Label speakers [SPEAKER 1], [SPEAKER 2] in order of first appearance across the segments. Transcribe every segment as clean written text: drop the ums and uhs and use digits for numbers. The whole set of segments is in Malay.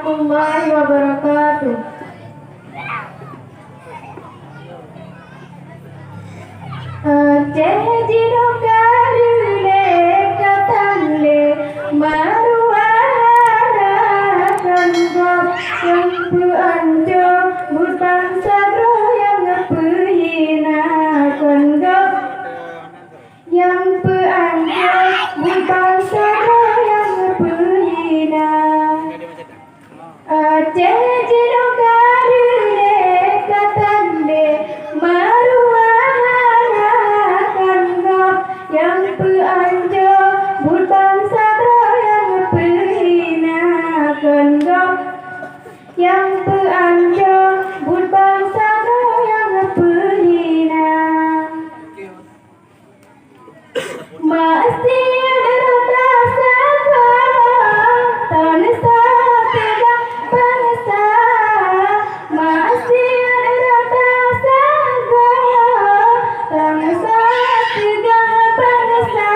[SPEAKER 1] warahmatullahi wabarakatuh. Aceh jino karule katanle maruana kanggap yang puanjo butang sadro yang pehina kanggap yang puanjo butang sadro yang pehina Aceh jino karule katanle maruana kanggap yang puanjo butang sadro yang pehina kanggap yang puanjo butang sadro yang pehina masih rasa tansa tiga bangsa masih rasa tansa tiga bangsa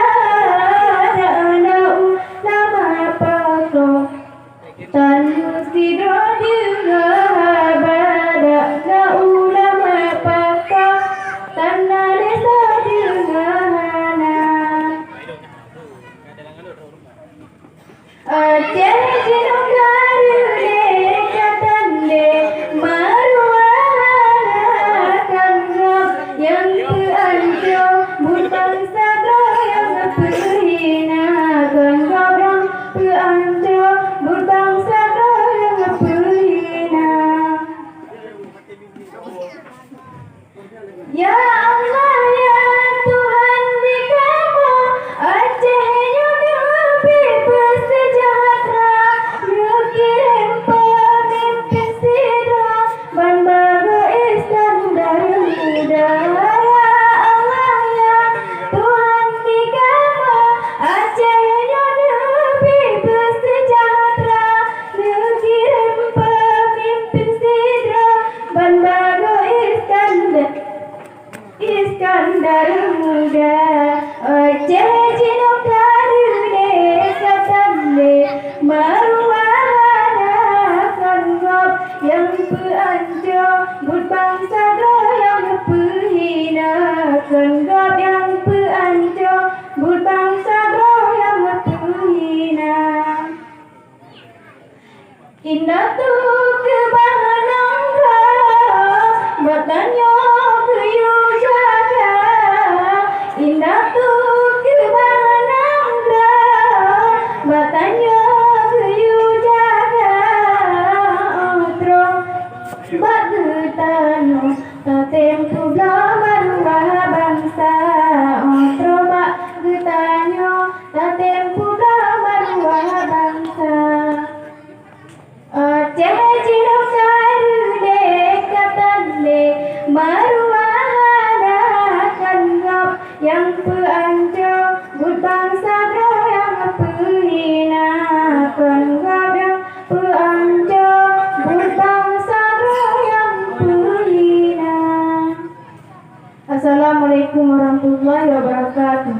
[SPEAKER 1] dana ulama pokok tanu sidro dengar badakna ulama pokok tanah desa dengarana Aceh jino karule katanle maruana kanggap yang puanjo butang sadro yang pehina kanggap yang puanjo butang sadro yang pehina Ya Allah ya Tuhan di kamu Aceh bebas sejahtera Kirim pemimpin sidra Ban bago Iskandar muda Ya Allah ya Tuhan di kamu Aceh bebas sejahtera Kirim pemimpin sidra Ban bago Iskandar muda Aceh jino karule katanle maruana kanggap yang puanjo butang sadro yang pehina kanggap yang puanjo butang sadro yang pehina Indah tu kebahanan Batanyo kuyu jaga Indah tu kebahanan Batanyo kuyu jaga Otro Bagutano Tatempu belaman bangsa Otro Bagutano Tatempu belaman bangsa Aceh jino karule katanle maruana kanggap yang puanjo butang sadro yang pehina kanggap yang puanjo butang sadro yang pehina Assalamualaikum warahmatullahi wabarakatuh.